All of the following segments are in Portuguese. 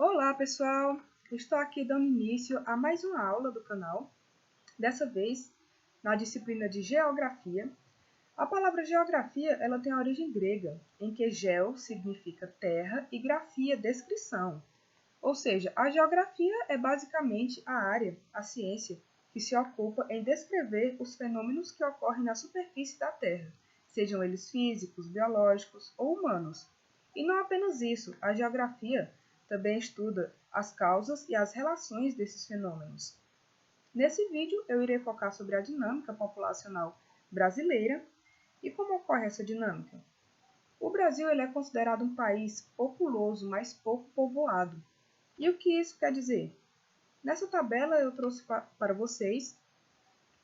Olá, pessoal! Estou aqui dando início a mais uma aula do canal, dessa vez na disciplina de Geografia. A palavra Geografia ela tem a origem grega, em que geo significa terra e grafia, descrição. Ou seja, a geografia é basicamente a área, a ciência, que se ocupa em descrever os fenômenos que ocorrem na superfície da Terra, sejam eles físicos, biológicos ou humanos. E não apenas isso, a geografia também estuda as causas e as relações desses fenômenos. Nesse vídeo, eu irei focar sobre a dinâmica populacional brasileira e como ocorre essa dinâmica. O Brasil ele é considerado um país populoso, mas pouco povoado. E o que isso quer dizer? Nessa tabela eu trouxe para vocês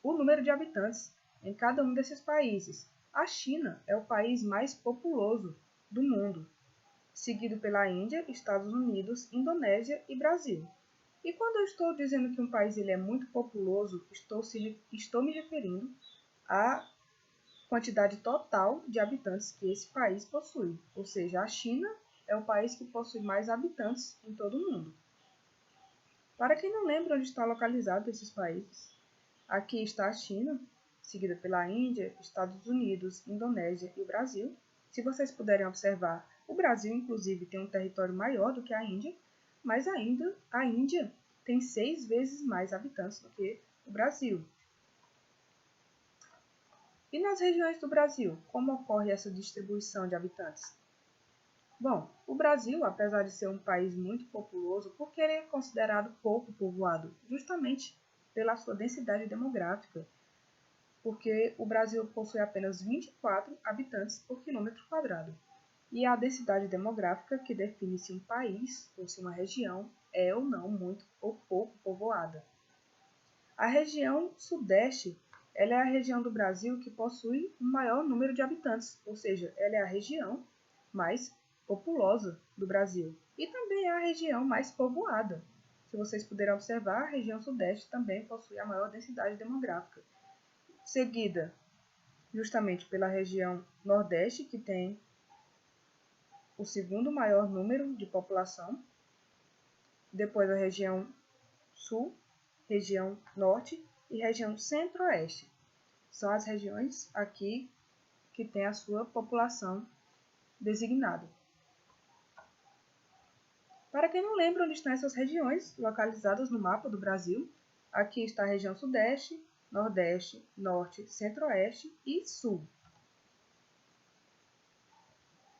o número de habitantes em cada um desses países. A China é o país mais populoso do mundo, seguido pela Índia, Estados Unidos, Indonésia e Brasil. E quando eu estou dizendo que um país ele é muito populoso, estou me referindo à quantidade total de habitantes que esse país possui. Ou seja, a China é o país que possui mais habitantes em todo o mundo. Para quem não lembra onde está localizado esses países, aqui está a China, seguida pela Índia, Estados Unidos, Indonésia e o Brasil. Se vocês puderem observar, o Brasil, inclusive, tem um território maior do que a Índia, mas ainda a Índia tem 6 vezes mais habitantes do que o Brasil. E nas regiões do Brasil, como ocorre essa distribuição de habitantes? Bom, o Brasil, apesar de ser um país muito populoso, por que ele é considerado pouco povoado? Justamente pela sua densidade demográfica, porque o Brasil possui apenas 24 habitantes por quilômetro quadrado. E a densidade demográfica que define se um país ou se uma região é ou não muito ou pouco povoada. A região sudeste ela é a região do Brasil que possui o maior número de habitantes, ou seja, ela é a região mais populosa do Brasil e também é a região mais povoada. Se vocês puderem observar, a região sudeste também possui a maior densidade demográfica, seguida justamente pela região nordeste, que tem o segundo maior número de população, depois a região sul, região norte e região centro-oeste. São as regiões aqui que têm a sua população designada. Para quem não lembra onde estão essas regiões localizadas no mapa do Brasil, aqui está a região sudeste, nordeste, norte, centro-oeste e sul.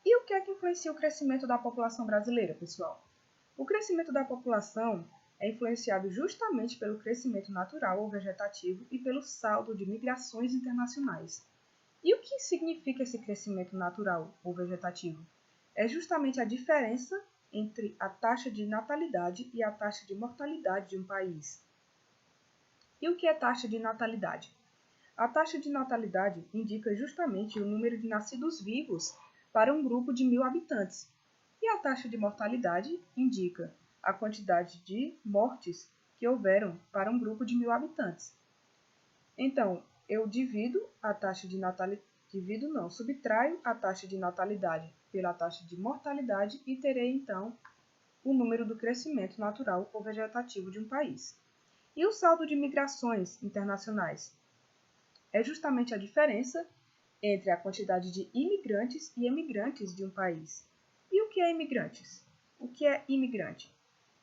E o que é que influencia o crescimento da população brasileira, pessoal? O crescimento da população é influenciado justamente pelo crescimento natural ou vegetativo e pelo saldo de migrações internacionais. E o que significa esse crescimento natural ou vegetativo? É justamente a diferença entre a taxa de natalidade e a taxa de mortalidade de um país. E o que é taxa de natalidade? A taxa de natalidade indica justamente o número de nascidos vivos para um grupo de 1.000 habitantes. E a taxa de mortalidade indica a quantidade de mortes que houveram para um grupo de 1.000 habitantes. Então, eu subtraio a taxa de natalidade pela taxa de mortalidade e terei, então, o número do crescimento natural ou vegetativo de um país. E o saldo de migrações internacionais? É justamente a diferença entre a quantidade de imigrantes e emigrantes de um país. E o que é imigrantes? O que é imigrante?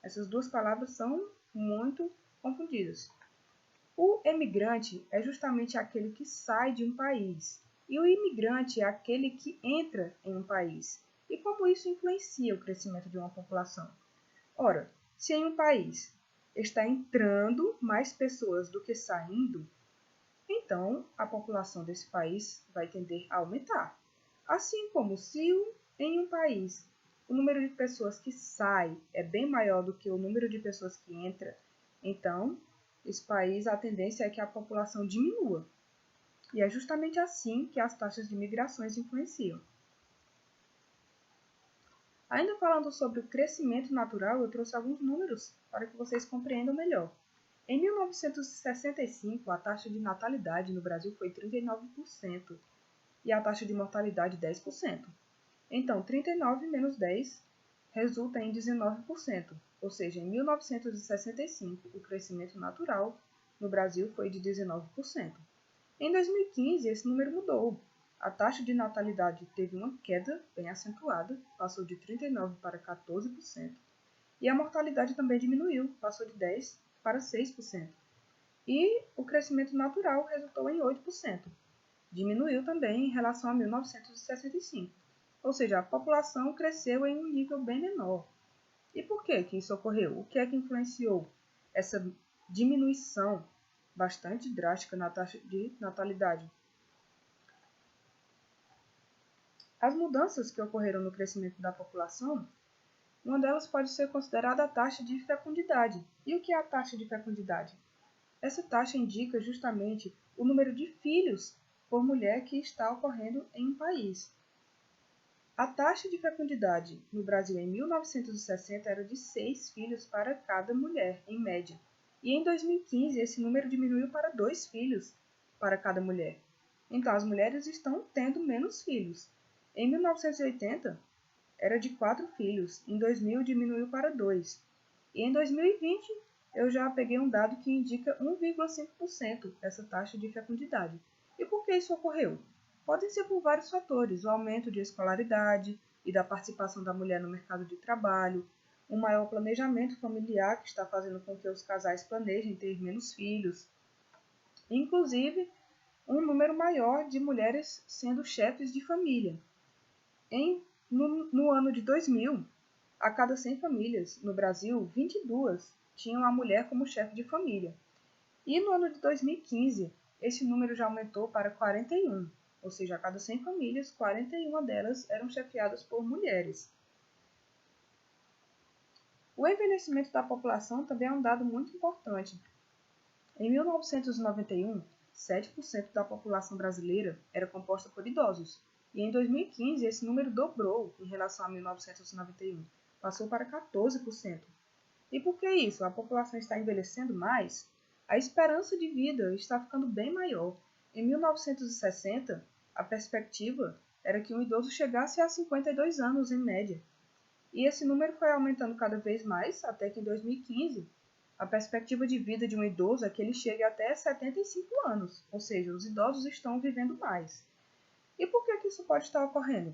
Essas duas palavras são muito confundidas. O emigrante é justamente aquele que sai de um país, e o imigrante é aquele que entra em um país. E como isso influencia o crescimento de uma população? Ora, se em um país está entrando mais pessoas do que saindo, então a população desse país vai tender a aumentar. Assim como se em um país o número de pessoas que sai é bem maior do que o número de pessoas que entra, então esse país a tendência é que a população diminua. E é justamente assim que as taxas de migrações influenciam. Ainda falando sobre o crescimento natural, eu trouxe alguns números para que vocês compreendam melhor. Em 1965, a taxa de natalidade no Brasil foi 39% e a taxa de mortalidade 10%. Então, 39 menos 10 resulta em 19%, ou seja, em 1965 o crescimento natural no Brasil foi de 19%. Em 2015 esse número mudou. A taxa de natalidade teve uma queda bem acentuada, passou de 39% para 14%, e a mortalidade também diminuiu, passou de 10% para 6%. E o crescimento natural resultou em 8%. Diminuiu também em relação a 1965. Ou seja, a população cresceu em um nível bem menor. E por que isso ocorreu? O que é que influenciou essa diminuição bastante drástica na taxa de natalidade? As mudanças que ocorreram no crescimento da população, uma delas pode ser considerada a taxa de fecundidade. E o que é a taxa de fecundidade? Essa taxa indica justamente o número de filhos por mulher que está ocorrendo em um país. A taxa de fecundidade no Brasil em 1960 era de 6 filhos para cada mulher, em média. E em 2015 esse número diminuiu para 2 filhos para cada mulher. Então as mulheres estão tendo menos filhos. Em 1980 era de 4 filhos, em 2000 diminuiu para 2. E em 2020 eu já peguei um dado que indica 1,5% essa taxa de fecundidade. E por que isso ocorreu? Podem ser por vários fatores, o aumento de escolaridade e da participação da mulher no mercado de trabalho, um maior planejamento familiar que está fazendo com que os casais planejem ter menos filhos, inclusive um número maior de mulheres sendo chefes de família. No ano de 2000, a cada 100 famílias no Brasil, 22 tinham a mulher como chefe de família. E no ano de 2015, esse número já aumentou para 41, ou seja, a cada 100 famílias, 41 delas eram chefiadas por mulheres. O envelhecimento da população também é um dado muito importante. Em 1991, 7% da população brasileira era composta por idosos, e em 2015 esse número dobrou em relação a 1991, passou para 14%. E por que isso? A população está envelhecendo mais? A esperança de vida está ficando bem maior. Em 1960, a perspectiva era que um idoso chegasse a 52 anos em média. E esse número foi aumentando cada vez mais, até que em 2015, a perspectiva de vida de um idoso é que ele chegue até 75 anos, ou seja, os idosos estão vivendo mais. E por que isso pode estar ocorrendo?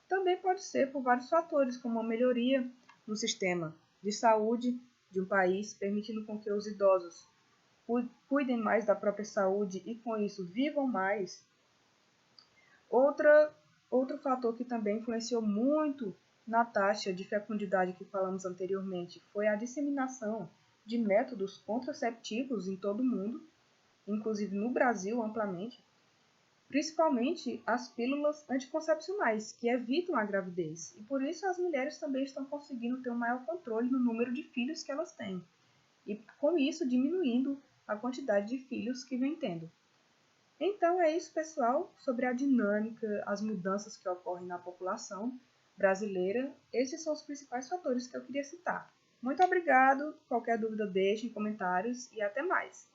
Também pode ser por vários fatores, como a melhoria no sistema de saúde de um país, permitindo com que os idosos cuidem mais da própria saúde e, com isso, vivam mais. Outro fator que também influenciou muito na taxa de fecundidade que falamos anteriormente foi a disseminação de métodos contraceptivos em todo o mundo, inclusive no Brasil amplamente, principalmente as pílulas anticoncepcionais, que evitam a gravidez, e por isso as mulheres também estão conseguindo ter um maior controle no número de filhos que elas têm, e com isso diminuindo a quantidade de filhos que vem tendo. Então é isso, pessoal, sobre a dinâmica, as mudanças que ocorrem na população brasileira. Esses são os principais fatores que eu queria citar. Muito obrigado, qualquer dúvida deixe em comentários e até mais!